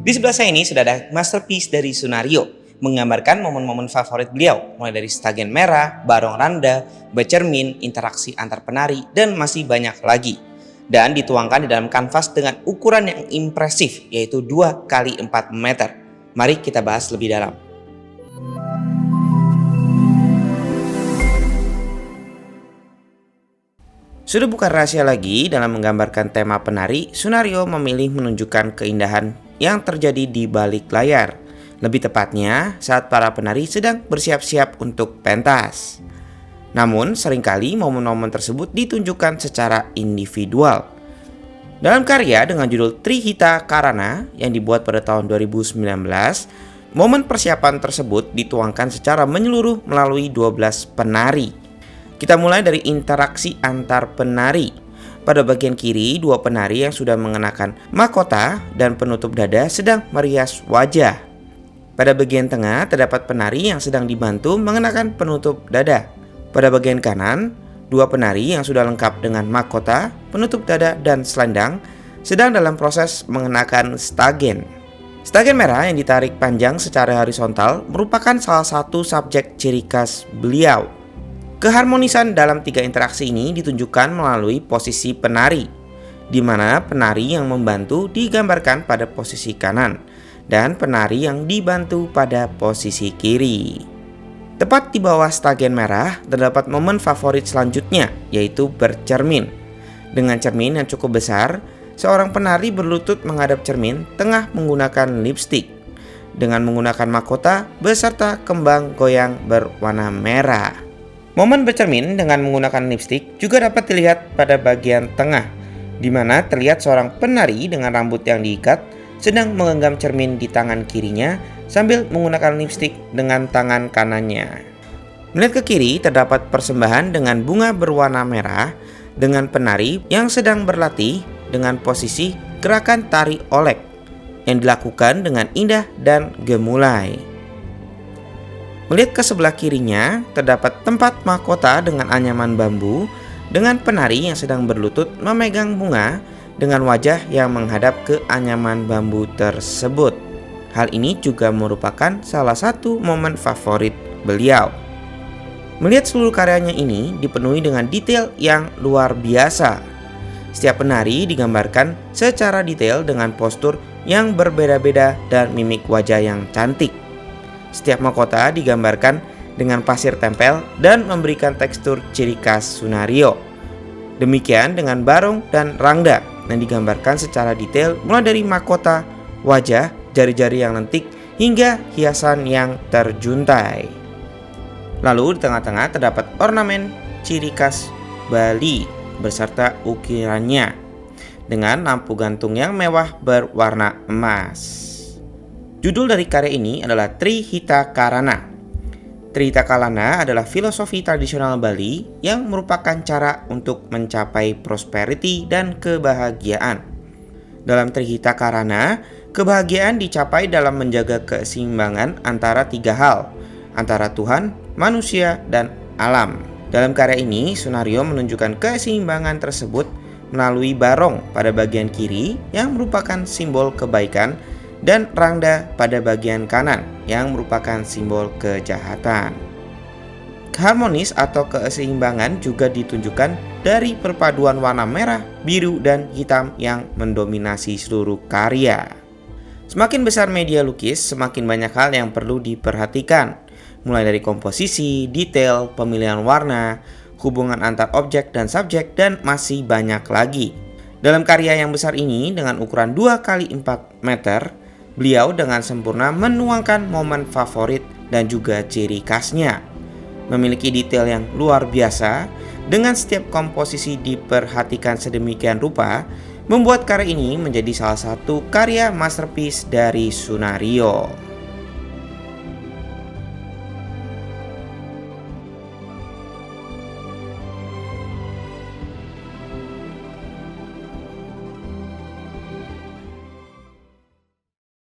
Di sebelah saya ini sudah ada masterpiece dari Sunario, menggambarkan momen-momen favorit beliau, mulai dari stagen merah, barong randa, bercermin, interaksi antar penari, dan masih banyak lagi. Dan dituangkan di dalam kanvas dengan ukuran yang impresif, yaitu 2 kali 4 meter. Mari kita bahas lebih dalam. Sudah bukan rahasia lagi dalam menggambarkan tema penari, Sunario memilih menunjukkan keindahan yang terjadi di balik layar. Lebih tepatnya saat para penari sedang bersiap-siap untuk pentas. Namun seringkali momen-momen tersebut ditunjukkan secara individual. Dalam karya dengan judul Trihita Karana yang dibuat pada tahun 2019, momen persiapan tersebut dituangkan secara menyeluruh melalui 12 penari. Kita mulai dari interaksi antar penari. Pada bagian kiri, 2 penari yang sudah mengenakan mahkota dan penutup dada sedang merias wajah. Pada bagian tengah, terdapat penari yang sedang dibantu mengenakan penutup dada. Pada bagian kanan, 2 penari yang sudah lengkap dengan mahkota, penutup dada, dan selendang sedang dalam proses mengenakan stagen. Stagen merah yang ditarik panjang secara horizontal merupakan salah satu subjek ciri khas beliau. Keharmonisan dalam 3 interaksi ini ditunjukkan melalui posisi penari, di mana penari yang membantu digambarkan pada posisi kanan dan penari yang dibantu pada posisi kiri. Tepat di bawah stagen merah terdapat momen favorit selanjutnya, yaitu bercermin. Dengan cermin yang cukup besar, seorang penari berlutut menghadap cermin tengah menggunakan lipstik dengan menggunakan mahkota beserta kembang goyang berwarna merah. Momen bercermin dengan menggunakan lipstik juga dapat dilihat pada bagian tengah, di mana terlihat seorang penari dengan rambut yang diikat sedang menggenggam cermin di tangan kirinya sambil menggunakan lipstik dengan tangan kanannya. Melihat ke kiri terdapat persembahan dengan bunga berwarna merah dengan penari yang sedang berlatih dengan posisi gerakan tari olek yang dilakukan dengan indah dan gemulai. Melihat ke sebelah kirinya, terdapat tempat mahkota dengan anyaman bambu dengan penari yang sedang berlutut memegang bunga dengan wajah yang menghadap ke anyaman bambu tersebut. Hal ini juga merupakan salah satu momen favorit beliau. Melihat seluruh karyanya ini dipenuhi dengan detail yang luar biasa. Setiap penari digambarkan secara detail dengan postur yang berbeda-beda dan mimik wajah yang cantik. Setiap mahkota digambarkan dengan pasir tempel dan memberikan tekstur ciri khas Sunario. Demikian dengan barong dan rangda yang digambarkan secara detail mulai dari mahkota, wajah, jari-jari yang lentik hingga hiasan yang terjuntai. Lalu di tengah-tengah terdapat ornamen ciri khas Bali beserta ukirannya dengan lampu gantung yang mewah berwarna emas. Judul dari karya ini adalah Trihita Karana. Trihita Karana adalah filosofi tradisional Bali yang merupakan cara untuk mencapai prosperity dan kebahagiaan. Dalam Trihita Karana, kebahagiaan dicapai dalam menjaga keseimbangan antara 3 hal, antara Tuhan, manusia, dan alam. Dalam karya ini, Sunario menunjukkan keseimbangan tersebut melalui barong pada bagian kiri yang merupakan simbol kebaikan dan rangda pada bagian kanan yang merupakan simbol kejahatan. Harmonis atau keseimbangan juga ditunjukkan dari perpaduan warna merah, biru, dan hitam yang mendominasi seluruh karya. Semakin besar media lukis, semakin banyak hal yang perlu diperhatikan, mulai dari komposisi, detail, pemilihan warna, hubungan antar objek dan subjek, dan masih banyak lagi. Dalam karya yang besar ini dengan ukuran 2 kali 4 meter, beliau dengan sempurna menuangkan momen favorit dan juga ciri khasnya. Memiliki detail yang luar biasa, dengan setiap komposisi diperhatikan sedemikian rupa, membuat karya ini menjadi salah satu karya masterpiece dari Sunario.